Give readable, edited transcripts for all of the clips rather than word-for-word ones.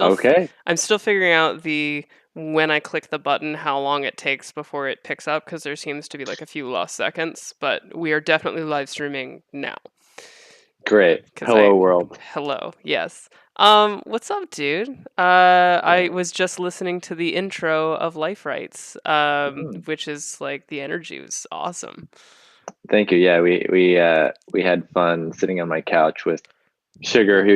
Okay. I'm still figuring out the when I click the button how long it takes before it picks up because there seems to be like a few lost seconds, but we are definitely live streaming now. Great. Cause Hello, world. hello, yes. What's up, dude? I was just listening to the intro of Life Rights, Mhm. which is like the energy was awesome. Thank you. Yeah, we had fun sitting on my couch with Sugar, who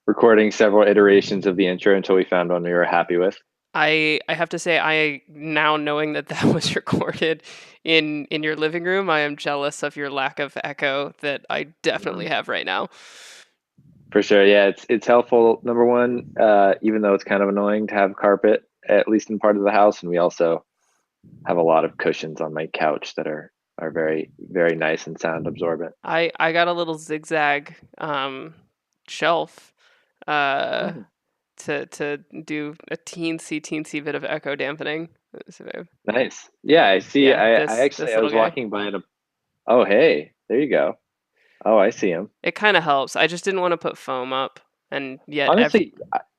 recording several iterations of the intro until we found one we were happy with. I have to say, I now knowing that that was recorded in your living room, I am jealous of your lack of echo that I definitely Mhm. have right now. For sure. Yeah, it's helpful. Number one, even though it's kind of annoying to have carpet, at least in part of the house, and we also have a lot of cushions on my couch that are very, very nice and sound absorbent. I got a little zigzag shelf uh Oh, to do a teensy bit of echo dampening. So, nice. Yeah, I see. yeah, I this actually I little was guy. walking by and oh, hey, there you go. Oh, I see him. It kind of helps. I just didn't want to put foam up, and yet Honestly,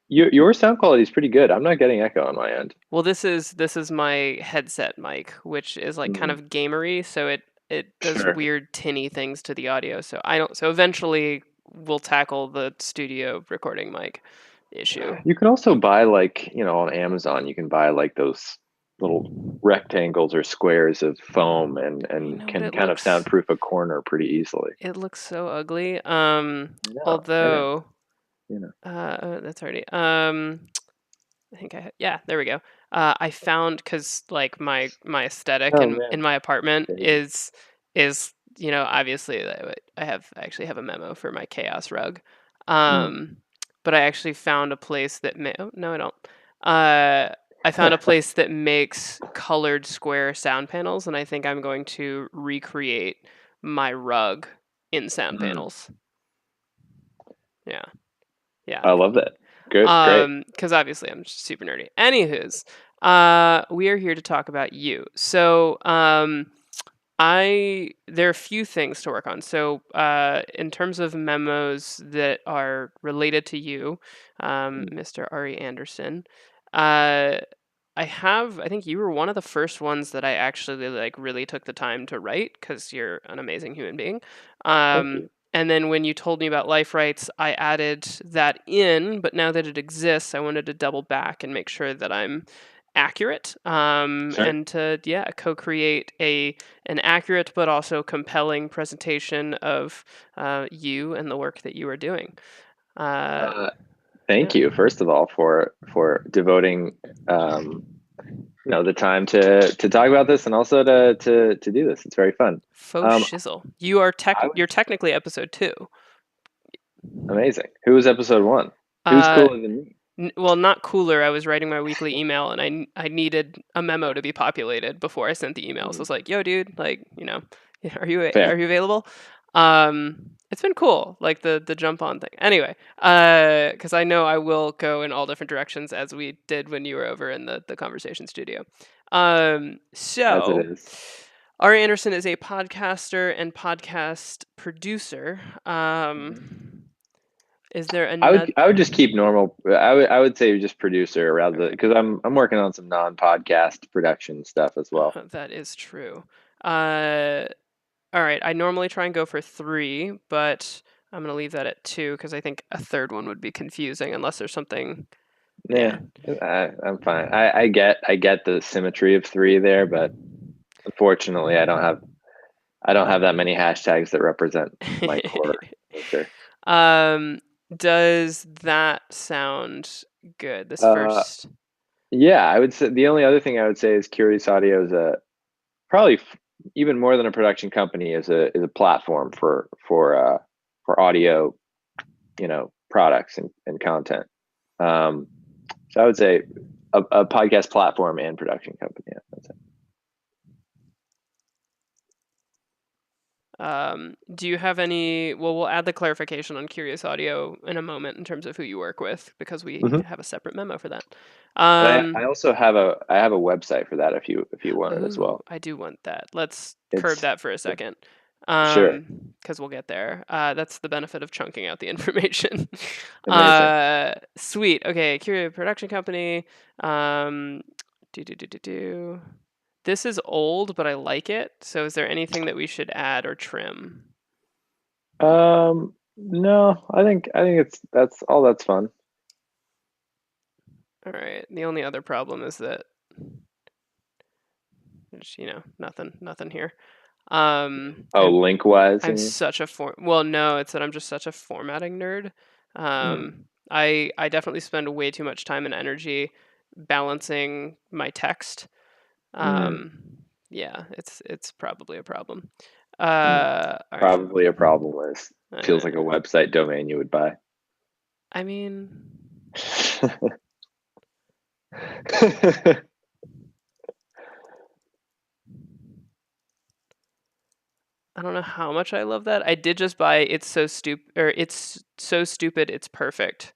your sound quality is pretty good. I'm not getting echo on my end. well, this is my headset mic, which is like kind Mm, of gamery, so it does sure. weird tinny things to the audio. So I don't. So eventually we'll tackle the studio recording mic issue. You can also buy on Amazon, you can buy like those little rectangles or squares of foam You and know, but can kind of soundproof a corner pretty easily. it looks so ugly. No, hey, Although you know. that's already I think yeah, there we go. I found because like my aesthetic Oh in man. my apartment There you go. is obviously I actually have a memo for my chaos rug, Mm. um, but I actually found a place that oh no I don't. I found a place that makes colored square sound panels, and I think I'm going to recreate my rug in sound Mm. panels. Yeah, yeah. I love that. Good, great. Because obviously I'm just super nerdy. Anywho's, we are here to talk about you. So, I there are a few things to work on. So, in terms of memos that are related to you, Mm. Mr. Ari Anderson, uh, I think you were one of the first ones that I actually like really took the time to write because you're an amazing human being. Thank you. And then when you told me about life rights, I added that in, but now that it exists, I wanted to double back and make sure that I'm accurate, Sure. and to yeah co-create an accurate but also compelling presentation of you and the work that you are doing. Uh, Uh, yeah, Thank you, first of all, for devoting um, the time to talk about this and also to do this. It's very fun. faux Um, shizzle. You are I would you're technically episode 2. amazing. Who was episode one? Who's Uh, cooler than me? well, not cooler. I was writing my weekly email, and I needed a memo to be populated before I sent the email. So I Hmm, was like, "Yo, dude, like, are fair. you available?" It's been cool, like the jump on thing. Anyway, because I know I will go in all different directions as we did when you were over in the conversation studio. As it So is. Ari Anderson is a podcaster and podcast producer. Mhm. Is there I would another? I would just keep normal. I would say just producer rather Okay. because I'm working on some non-podcast production stuff as well. That is true. Uh, all right. I normally try and go for 3, but I'm gonna leave that at 2 because I think a third one would be confusing unless there's something. Yeah. Yeah, I'm fine. I get the symmetry of three there, but unfortunately, I don't have that many hashtags that represent my core nature. um, does that sound good? This Uh, first. yeah, I would say the only other thing I would say is Curious Audio is a probably even more than a production company is a platform for audio, products and content. Um, so I would say a podcast platform and production company. Yeah, that's it. Do you have any? Well, we'll add the clarification on Curious Audio in a moment in terms of who you work with because we Mhm. have a separate memo for that. And I also have a website for that if you want it as Oh, well. I do want that. Let's curb It's that for a second. Sure. Because we'll get there. That's the benefit of chunking out the information. Amazing. Sweet. Okay, Curio production company. Um, do do do do do. This is old, but I like it. So, is there anything that we should add or trim? No, I think that's fun. All right. The only other problem is that there's, nothing here. Um, Oh, I'm link wise, you I'm mean? such a well, no, it's that I'm just such a formatting nerd. Hmm. I definitely spend way too much time and energy balancing my text. Hmm. Um, yeah, it's probably a problem. Hmm. All right. Probably a problem list. Feels like a Uh, website domain you would buy. I mean, I don't know how much I love that. I did just buy It's So Stupid, or It's So Stupid It's Perfect.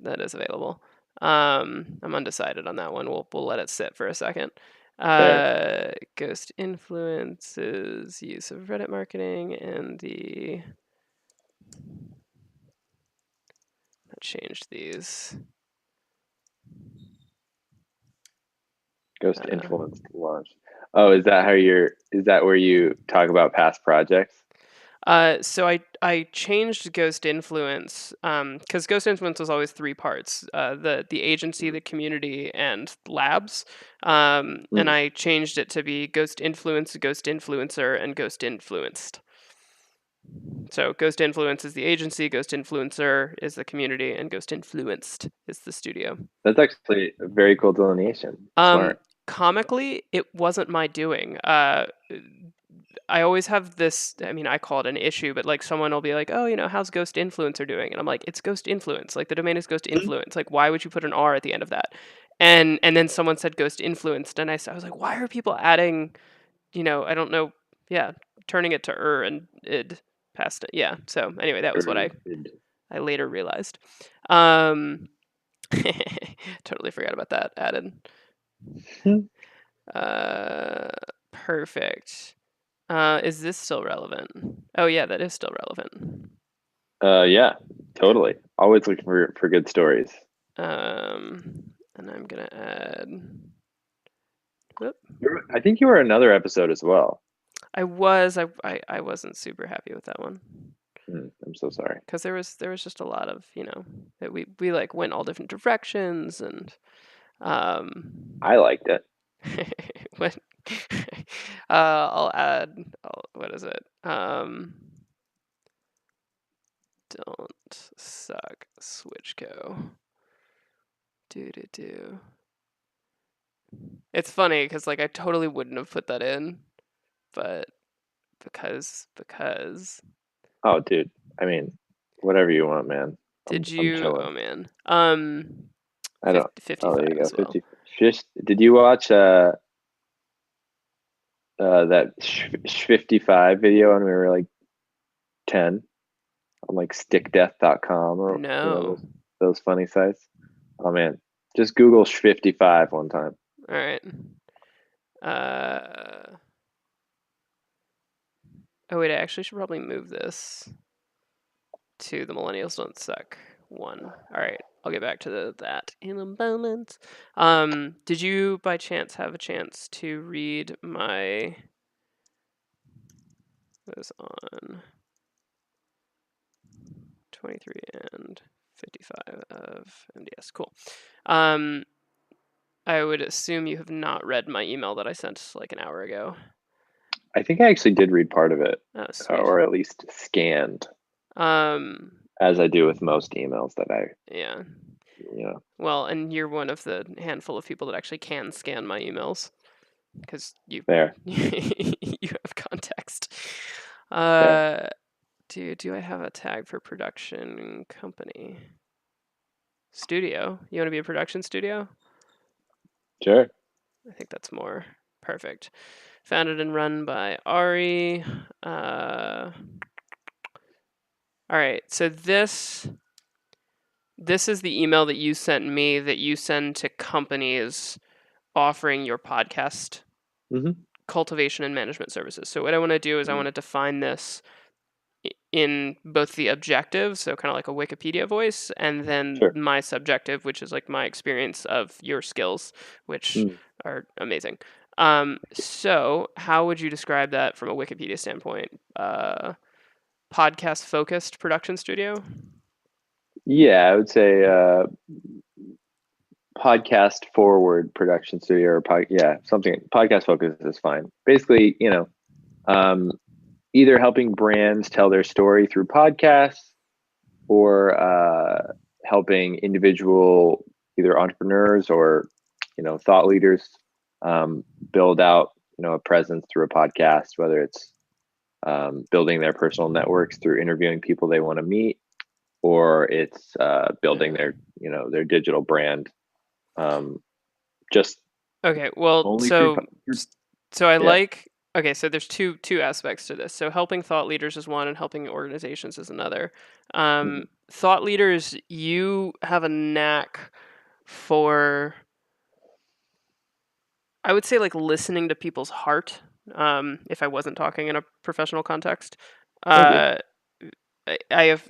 That is available. I'm undecided on that one. We'll let it sit for a second. Fair. Ghost influences, use of Reddit marketing, and I changed these. Ghost Uh, influenced launch. Oh, is that where you talk about past projects? so I changed Ghost Influence because Ghost Influence was always three parts: the agency, the community, and labs. And Mm. I changed it to be Ghost Influence, Ghost Influencer, and Ghost Influenced. So Ghost Influence is the agency, Ghost Influencer is the community, and Ghost Influenced is the studio. That's actually a very cool delineation. Um, Smart. Comically, it wasn't my doing. I always have this. I mean, I call it an issue, but like someone will be like, "Oh, how's Ghost Influencer doing?" And I'm like, "It's Ghost Influence. Like the domain is Ghost Influence. Like why would you put an R at the end of that?" And then someone said Ghost Influenced, and I was like, "Why are people adding? I don't know. Yeah, turning it to and id past it. Yeah. So anyway, that was what Id. I later realized. Um, totally forgot about that added. Hmm. Uh, Perfect. Is this still relevant? Oh yeah, that is still relevant. Yeah, totally. Always looking for good stories. And I'm gonna add. Whoop. I think you were another episode as well. I wasn't super happy with that one I'm so sorry. because there was just a lot of that we like went all different directions and um I liked it. what I'll add. What is it? Don't suck, Switchco. Do do do. It's funny because like I totally wouldn't have put that in, but because Oh, dude. I mean, whatever you want, man. did I'm you? chilling. Oh man. I don't. Oh, 55 there you go. as well. 50. Did you watch that 55 video when we were like 10 on like stickdeath.com or No. those funny sites? Oh man, just Google 55 one time. All right. Uh. Oh wait, I actually should probably move this to the Millennials Don't Suck one. All right. I'll get back to that in a moment. Did you by chance have a chance to read my was on 23 and 55 of MDS? Cool. Um, I would assume you have not read my email that I sent like an hour ago. I think I actually did read part of it, Oh, sweet. or at least scanned, Um, as I do with most emails that I, yeah. you know, Well, and you're one of the handful of people that actually can scan my emails because you there, you have context. there. Uh, do I have a tag for production company? Studio. You want to be a production studio? Sure. I think that's more perfect. Founded and run by Ari. All right. So this is the email that you sent me that you send to companies offering your podcast Hmm. cultivation and management services. So what I want to do is I Mm. want to define this in both the objective, so kind of like a Wikipedia voice, and then Sure. my subjective, which is like my experience of your skills, which Mm. are amazing. So how would you describe that from a Wikipedia standpoint? Podcast focused production studio? Yeah, I would say podcast forward production studio or yeah, something podcast focus is fine. Basically, um, either helping brands tell their story through podcasts or helping individual either entrepreneurs or thought leaders um, build out a presence through a podcast, whether it's building their personal networks through interviewing people they want to meet, or it's building Yeah. their digital brand. Um, just Okay, well, only through so I yeah. like okay, so there's two aspects to this. So helping thought leaders is one, and helping organizations is another. Mhm. Thought leaders, you have a knack for, I would say, like listening to people's heart. If I wasn't talking in a professional context, Okay. uh, I have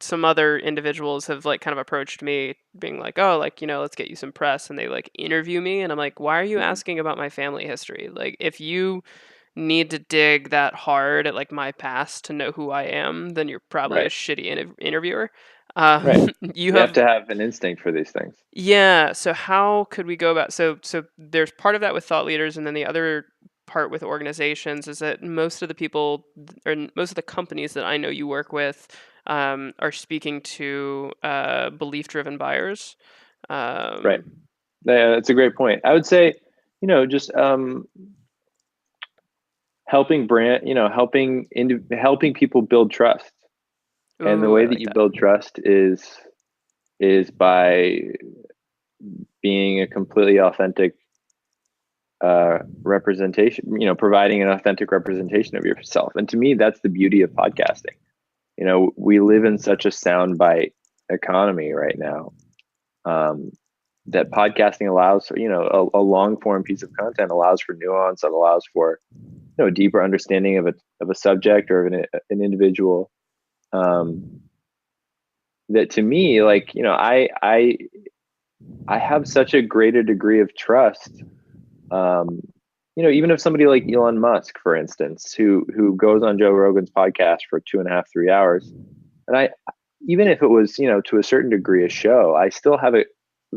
some other individuals have like kind of approached me being like, oh, like, let's get you some press, and they like interview me, and I'm like, why are you Mhm. asking about my family history? Like, if you need to dig that hard at like my past to know who I am, then you're probably a Right. shitty interviewer. Right. You You have have to have an instinct for these things. Yeah, so how could we go about, so there's part of that with thought leaders, and then the other part with organizations is that most of the people, or most of the companies that I know you work with, are speaking to belief driven buyers. Right. Um, Yeah, that's a great point. I would say, just helping helping people build trust. And the ooh, way I that like you that. build trust is by being a completely authentic representation, providing an authentic representation of yourself. And to me, that's the beauty of podcasting. We live in such a soundbite economy right now, that podcasting allows for, a long form piece of content allows for nuance, that allows for, a deeper understanding of a subject or of an individual. Um, that to me, like, I have such a greater degree of trust. Um, even if somebody like Elon Musk, for instance, who goes on Joe Rogan's podcast for 2.5, 3 hours, and even if it was, to a certain degree a show, I still have a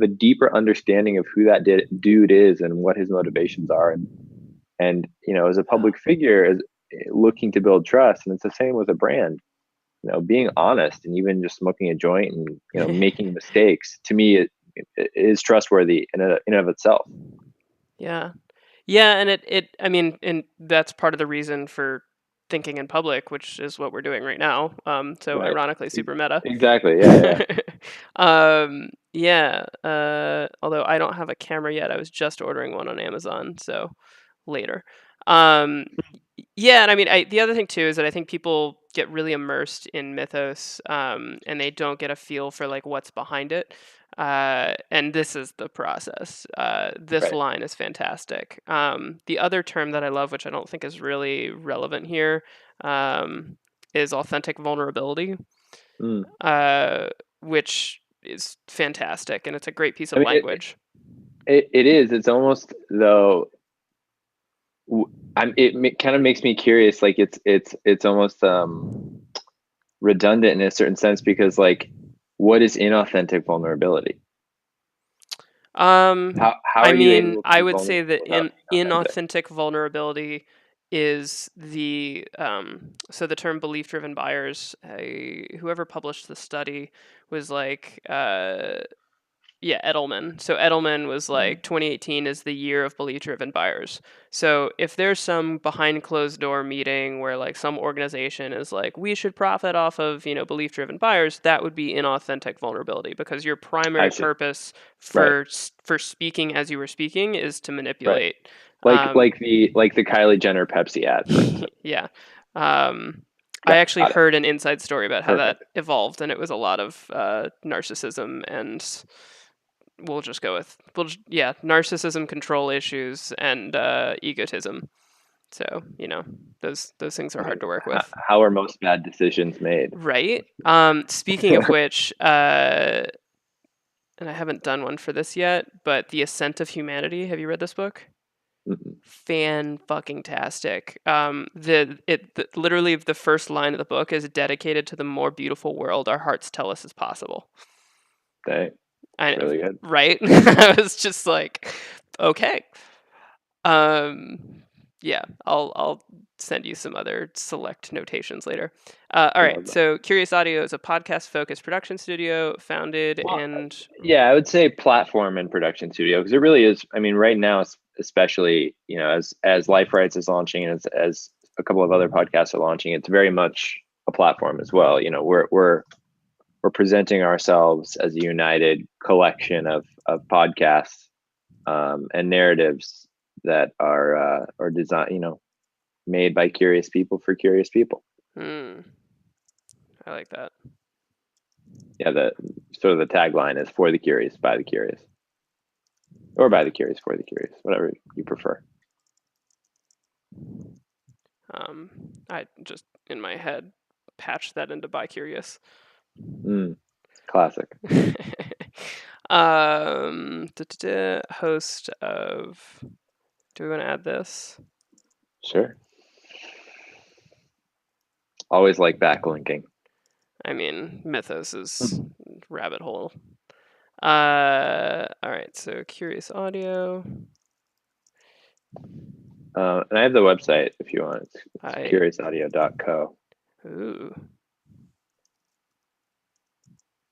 deeper understanding of who that dude is and what his motivations are, and as a public figure, as looking to build trust, and it's the same with a brand. Being honest and even just smoking a joint and making mistakes, to me, it is trustworthy in and of itself. Yeah. Yeah, and I mean, and that's part of the reason for thinking in public, which is what we're doing right now. So Right. ironically, super meta. Exactly. Yeah. Yeah. Yeah. Although I don't have a camera yet, I was just ordering one on Amazon, so later. Um, yeah, and I mean, the other thing too is that I think people get really immersed in mythos, and they don't get a feel for like what's behind it. And this is the process. This Right. line is fantastic. The other term that I love, which I don't think is really relevant here, is authentic vulnerability, Mm. uh, which is fantastic, and it's a great piece I of mean, language. it is. It's almost though. Kind of makes me curious. Like it's almost redundant in a certain sense because like, what is inauthentic vulnerability? How I are you mean, able to I be would say vulnerable that without in being authentic? inauthentic vulnerability is the so the term belief driven buyers. Whoever published the study was like yeah, Edelman. So Edelman was Mm. like 2018 is the year of belief driven buyers. So if there's some behind closed door meeting where like some organization is like, we should profit off of, belief driven buyers, that would be inauthentic vulnerability, because your I primary see. purpose Right. for speaking as you were speaking is to Right. manipulate. Like Um, like the like the Kylie Jenner Pepsi ad, for instance. yeah. Um, I Yeah. actually Got it. heard an inside story about how that Perfect. evolved, and it was a lot of narcissism and we'll just go with narcissism, control issues, and egotism. So those things are hard to work with, How are most bad decisions made? right? Speaking of which, and I haven't done one for this yet, but The Ascent of Humanity. Have you read this book? Mhm. Fan-fucking-tastic. Literally the first line of the book is dedicated to the more beautiful world our hearts tell us is possible. Dang, it's really good. Right? I was just like, okay. Yeah, I'll send you some other select notations later. All I right, love that. so Curious Audio is a podcast-focused production studio founded Well, and yeah, I would say platform and production studio because it really is. I mean, right now, especially as Life Rights is launching and as a couple of other podcasts are launching, it's very much a platform as well. We're presenting ourselves as a united collection of podcasts and narratives that are designed, made by curious people for curious people. I like that. Yeah, the sort of the tagline is for the curious by the curious, or by the curious for the curious, whatever you prefer. I just in my head patched that into Bi Curious. Classic. Host of. Do we want to add this? Sure. Always like backlinking. I mean, Mythos is rabbit hole. All right, so Curious Audio. And I have the website if you want. It's curiousaudio.co. Ooh.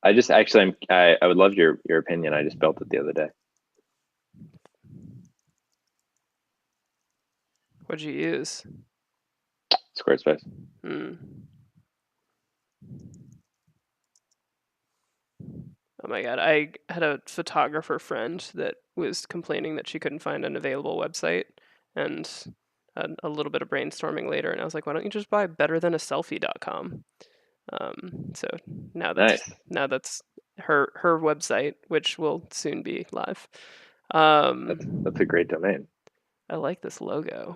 I just actually, I would love your opinion. I just built it the other day. What'd you use? Squarespace. Oh my god, I had a photographer friend that was complaining that she couldn't find an available website, and a little bit of brainstorming later, and I was like, why don't you just buy betterthanaselfie.com? So Nice. now that's her website, which will soon be live. That's a great domain. I like this logo.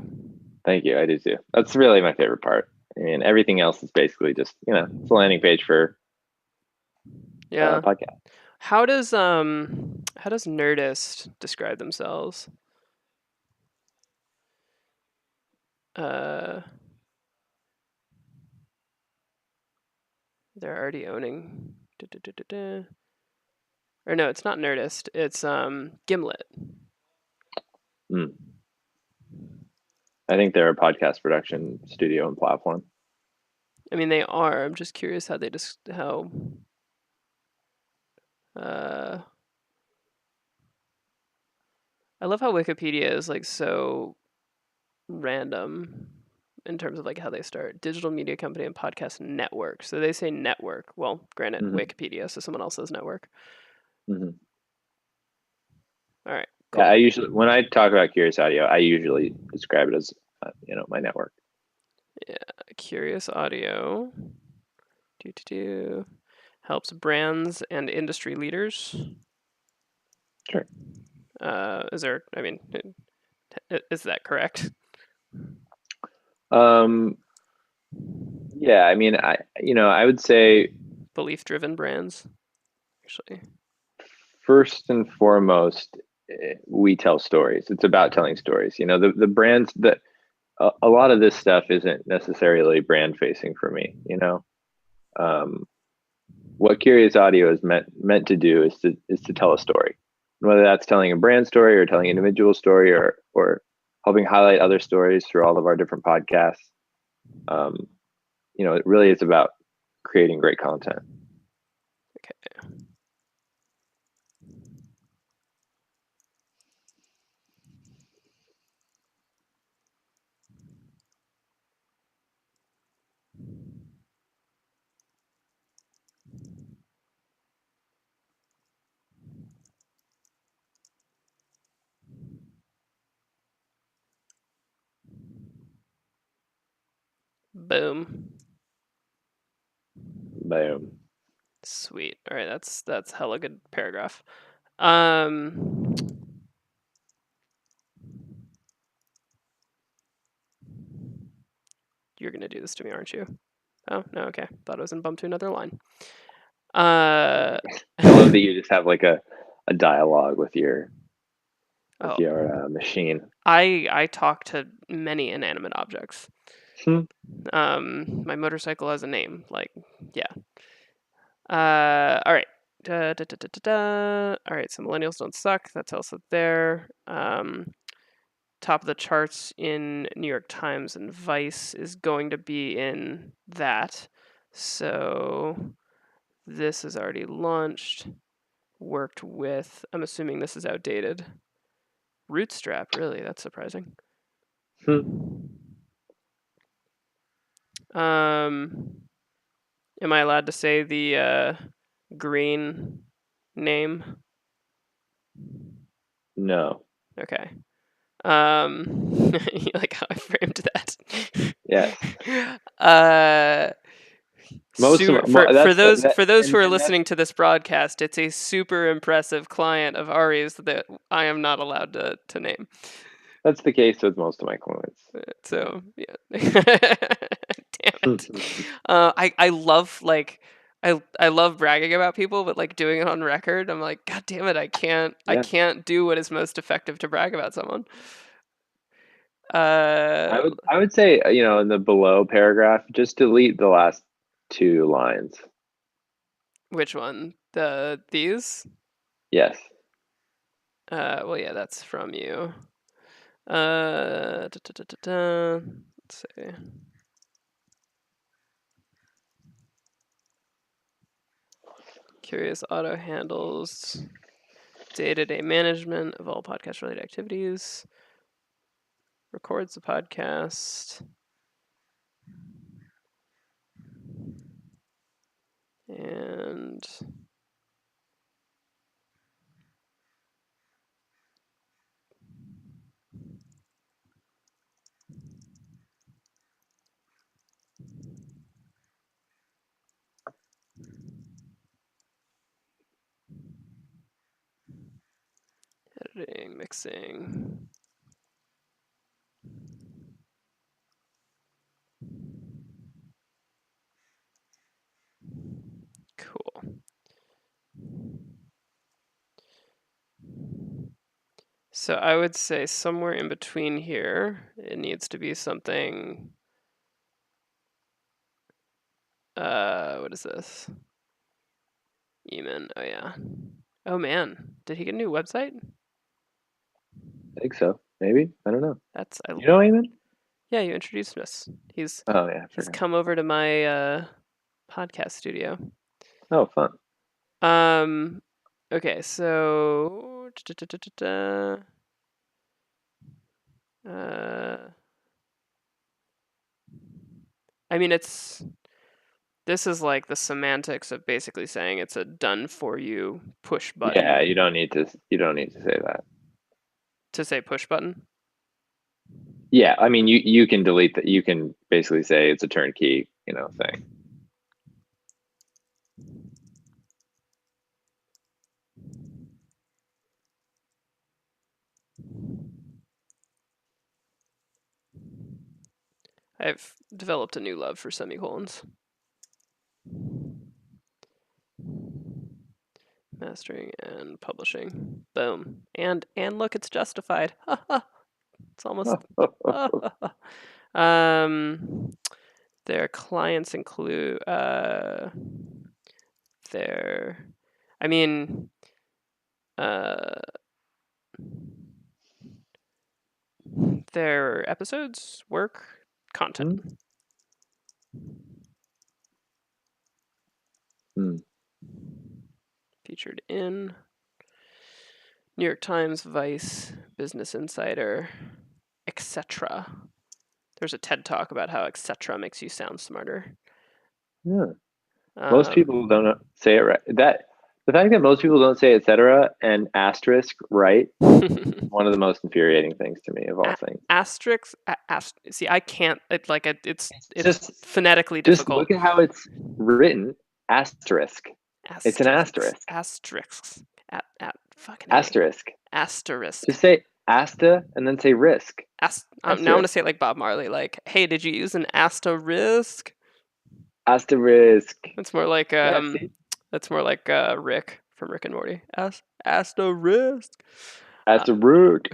Thank you. I do too. That's really my favorite part. I mean, everything else is basically just it's a landing page for podcast. How does Nerdist describe themselves? They're already owning. Or no, it's not Nerdist. It's Gimlet. I think they're a podcast production studio and platform. I mean, they are. I'm just curious how they how. I love how Wikipedia is like so random in terms of like how they start. Digital media company and podcast network. So they say network. Well, granted, Wikipedia, so someone else says network. All right. Cool. Yeah, I usually when I talk about Curious Audio, I usually describe it as my network. Yeah, Curious Audio. Helps brands and industry leaders. Sure. Is there? I mean, is that correct? Yeah, I mean, I would say belief-driven brands. Actually, first and foremost, we tell stories. It's about telling stories. The brands that a lot of this stuff isn't necessarily brand facing for me. What Curious Audio is meant to do is to tell a story, and whether that's telling a brand story or telling an individual story or helping highlight other stories through all of our different podcasts. It really is about creating great content. Okay. Boom. Boom. Sweet. All right, that's hella good paragraph. Um, you're gonna do this to me, aren't you? Oh no, okay. Thought I was in bump to another line. I love that you just have like a dialogue with your Oh, machine. I talk to many inanimate objects. Hmm. My motorcycle has a name. Like, yeah. All right. All right. So millennials don't suck. That's also there. Top of the charts in New York Times and Vice is going to be in that. So this is already launched. Worked with. I'm assuming this is outdated. Rootstrap. Really, that's surprising. Hmm. Am I allowed to say the green name? No. Okay. You like how I framed that? Yes. uh, Most of for that's those that, who are and that's listening to this broadcast, it's a super impressive client of Ari's that I am not allowed to name. that's the case with most of my clients. Yeah. So yeah, damn it. I love like I love bragging about people, but like doing it on record, I'm like, God damn it, I Yeah. can't do what is most effective to brag about someone. I would say, in the below paragraph, just delete the last two lines. Which one? These? Yes. Well, yeah, that's from you. Let's see. Curious Auto handles day-to-day management of all podcast-related activities. Records the podcast. And editing, mixing. Cool. So I would say somewhere in between here, it needs to be something. What is this? Eamon. Oh yeah. Oh man, did he get a new website? I think so. Maybe. I don't know. That's You know Eamon? yeah. You introduced us. Oh yeah, I He's forgot. come over to my podcast studio. Oh, fun. Okay, so I mean this is like the semantics of basically saying it's a done for you push Yeah, button. you don't need to say that. To say push button? Yeah, I mean you can delete that. You can basically say it's a turnkey, thing. I've developed a new love for semicolons. Mastering and publishing. Boom. And look, it's justified. It's almost their clients include their I mean uh their episodes, work, content. Hmm. Featured in New York Times, Vice, Business Insider, etc. There's a TED talk about how etc. makes you sound smarter. Yeah. Most people don't say it right. The fact that most people don't say etc. and asterisk right is one of the most infuriating things to me of all things. Asterisk. See, I can't. It's like it's Just phonetically just difficult. look at how it's written. Asterisk. It's an Asterisks. asterisk. Asterisks. Fucking A. Asterisk. Asterisk. Just say asta and then say risk. Now I'm gonna say it like Bob Marley. Like, hey, did you use an asterisk? Asterisk. It's more like Yeah, see? that's more like Rick from Rick and Morty. Asterisk. Asterisk.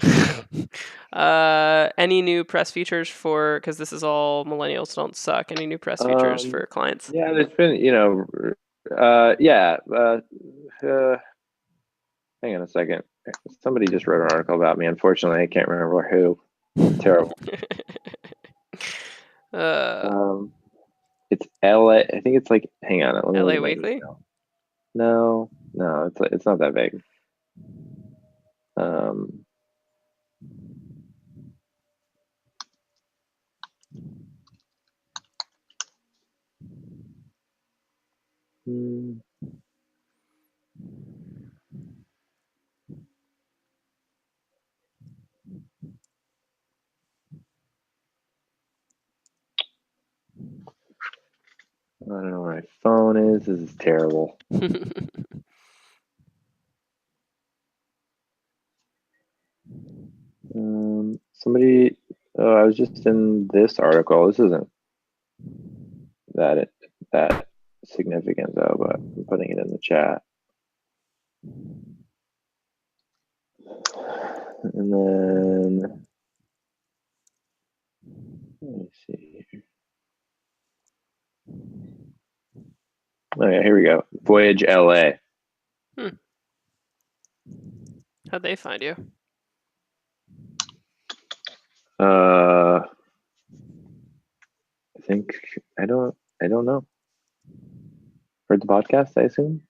Any new press features for, because this is all millennials don't suck. Any new press features for clients? Yeah, there's been, hang on a second. Somebody just wrote an article about me. Unfortunately, I can't remember who. Terrible. It's LA. I think it's like, hang on. Let me look LA at my Weekly? email. No, it's not that big. I don't know where my phone is. This is terrible. Somebody, I was just in this article. This isn't that significant though, but I'm putting it in the chat. And then let me see here. Oh yeah, here we go. Voyage LA. How'd they find you? I think I don't know. Heard the podcast, I assume.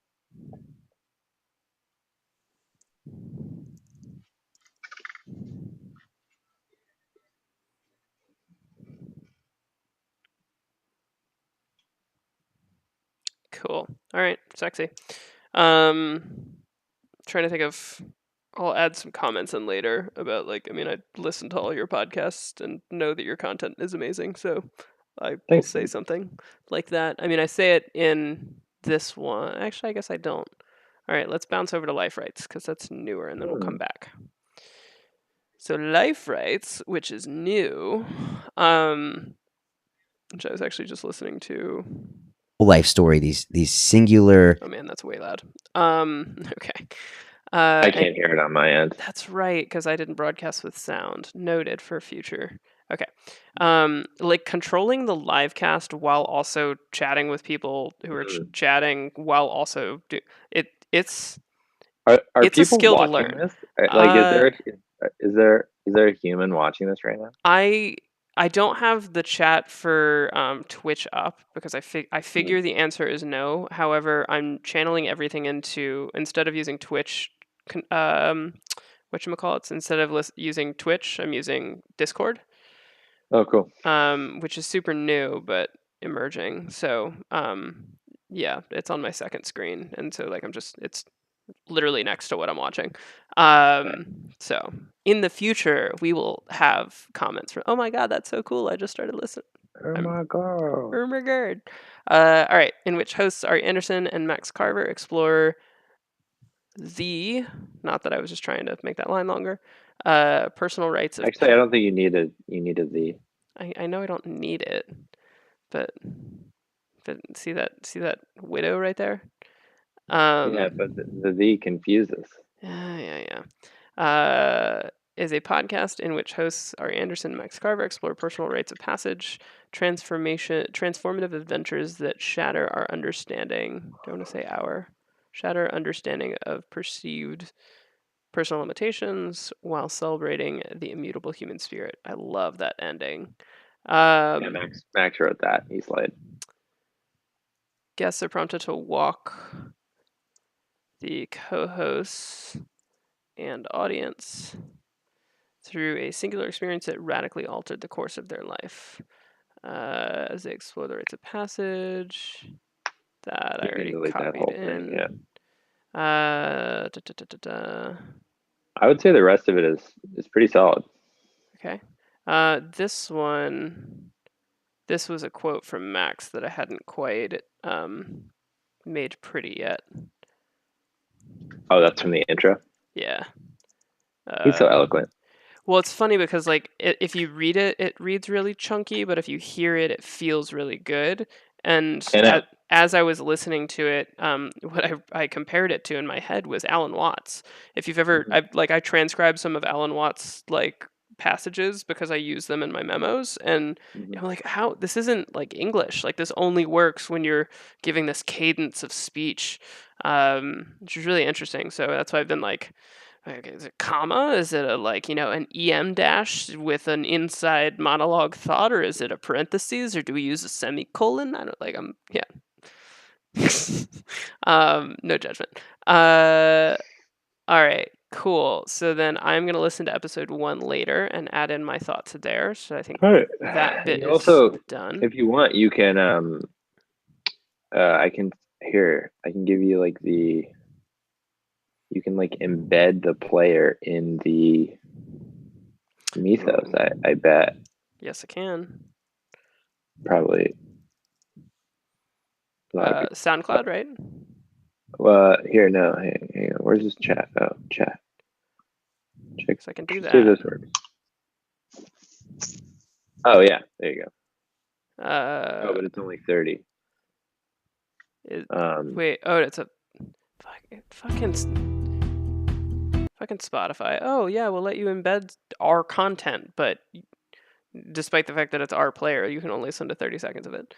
Cool. All right, sexy. Trying to think of. I'll add some comments in later about, like, I mean, I listen to all your podcasts and know that your content is amazing, so I will say something like that. I mean, I say it in this one. Actually, I guess I don't. All right, let's bounce over to Life Rights because that's newer, and then we'll come back. So Life Rights, which is new, which I was actually just listening to. Life story. These singular. Oh man, that's way loud. Okay. I can't hear it on my end. That's right, because I didn't broadcast with sound. Noted for future. Okay. Like controlling the live cast while also chatting with people who are chatting while also it's Are it's a people skill to watching learn. this? Like, is there a human watching this right now? I don't have the chat for Twitch up because I figure the answer is no. However, I'm channeling everything into, instead of using Twitch, whatchamacallits, instead of using Twitch, I'm using Discord. Oh, cool. Which is super new but emerging. So yeah, it's on my second screen, and so like it's literally next to what I'm watching. So in the future, we will have comments from, oh my god, that's so cool, I just started listening. Oh my god. Oh my god. All right, in which hosts Ari Anderson and Max Carver explore the, not that I was just trying to make that line longer, personal rights of. Actually, I don't think you needed the. I know I don't need it, but see that widow right there? Yeah, but the confuses. Yeah. Is a podcast in which hosts Ari Anderson and Max Carver explore personal rites of passage, transformative adventures that shatter our understanding. Do I want to say our? Shatter understanding of perceived personal limitations while celebrating the immutable human spirit. I love that ending. Yeah, Max wrote that. He's like, guests are prompted to walk the co-hosts and audience through a singular experience that radically altered the course of their life. As they explore the rites of passage, that I already copied in. Yeah. I would say the rest of it is pretty solid. Okay. This one, this was a quote from Max that I hadn't quite made pretty yet. Oh, that's from the intro. Yeah. He's so eloquent. Well, it's funny because like if you read it, it reads really chunky, but if you hear it, it feels really good. And I know. as I was listening to it, what I compared it to in my head was Alan Watts. If you've ever, I transcribed some of Alan Watts like passages because I use them in my memos, and I'm like, how this isn't like English. Like this only works when you're giving this cadence of speech, which is really interesting. So that's why I've been like. Okay, is it comma? Is it a like, an EM dash with an inside monologue thought, or is it a parentheses, or do we use a semicolon? I don't like yeah. No judgment. All right, cool. So then I'm gonna listen to episode 1 later and add in my thoughts there. So I think All right. that bit You is also, done. if you want, you can I can give you like you can like embed the player in the mythos. I bet Yes, I can. probably a lot of people. SoundCloud, right? Well, here, no, hang on. Where's this chat? Oh, chat. Check. So I can do See if that. this works. Oh yeah, there you go. Oh, but it's only 30. Wait, oh, it's a fucking Spotify. Oh yeah, we'll let you embed our content, but despite the fact that it's our player, you can only listen to 30 seconds of it.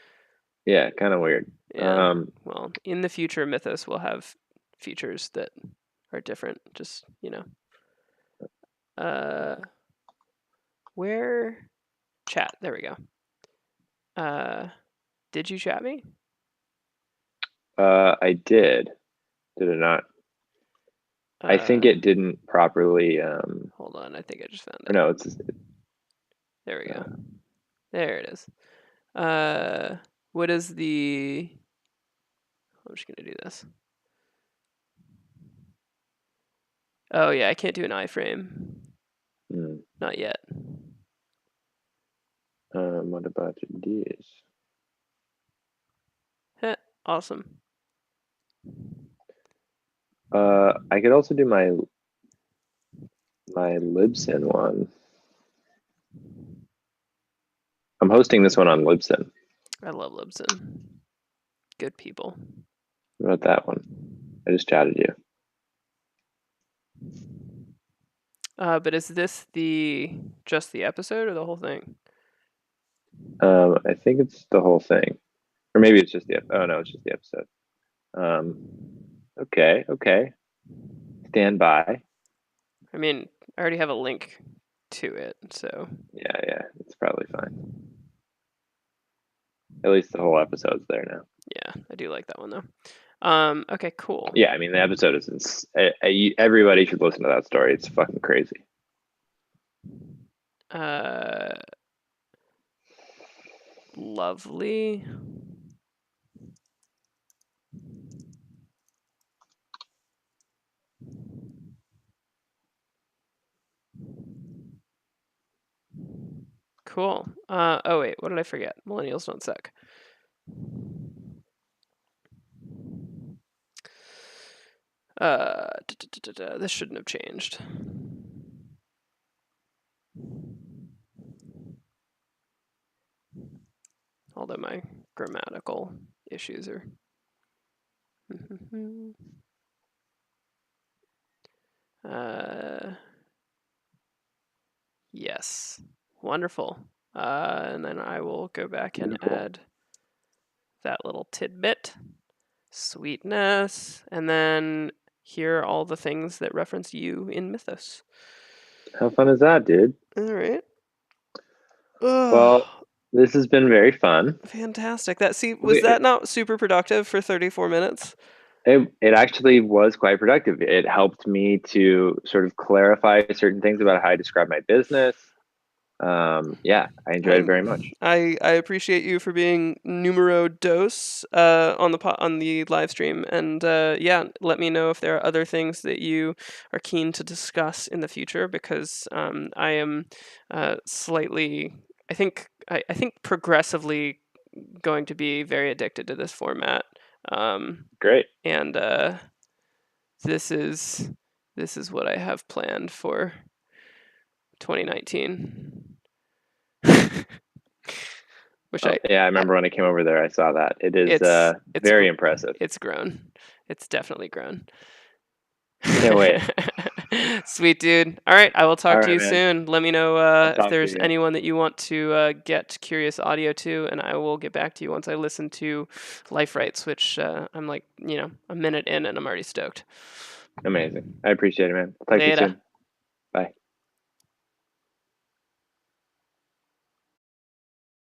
Yeah, kind of weird. Yeah. Well, in the future, Mythos will have features that are different. Just where chat? There we go. Did you chat me? I did. Did it not? I think it didn't properly. Hold on, I think I just found it. No, it's. There we go. There it is. What is the? I'm just gonna do this. Oh yeah, I can't do an iframe. Not yet. What about this? Heh, awesome. I could also do my Libsyn one. I'm hosting this one on Libsyn. I love Libsyn. Good people. What about that one? I just chatted you. But is this just the episode or the whole thing? I think it's the whole thing, or maybe it's just the. Oh no, it's just the episode. Okay. Stand by. I mean, I already have a link to it, so. Yeah, it's probably fine. At least the whole episode's there now. Yeah, I do like that one though. Okay, cool. Yeah, I mean the episode is. Everybody should listen to that story. It's fucking crazy. Lovely. Cool. Oh wait, what did I forget? Millennials don't suck. This shouldn't have changed. Although my grammatical issues are. Yes. Wonderful. And then I will go back and add that little tidbit. Sweetness. And then here are all the things that reference you in Mythos. How fun is that, dude? All right. Well, this has been very fun. Fantastic. Was that not super productive for 34 minutes? It actually was quite productive. It helped me to sort of clarify certain things about how I describe my business. Yeah, I enjoyed it very much. I appreciate you for being numero dos on the live stream, and yeah, let me know if there are other things that you are keen to discuss in the future, because I am slightly, I think progressively going to be very addicted to this format. Great. And this is what I have planned for 2019. Which I remember when I came over there, I saw that. It is it's very impressive. It's grown. It's definitely grown. Can't wait. Sweet dude. All right, I will talk to you man. soon. Let me know if talk to there's you. anyone that you want to get Curious Audio to, and I will get back to you once I listen to Life Rights, which I'm like, a minute in and I'm already stoked. Amazing. I appreciate it, man. Talk to you Later. soon.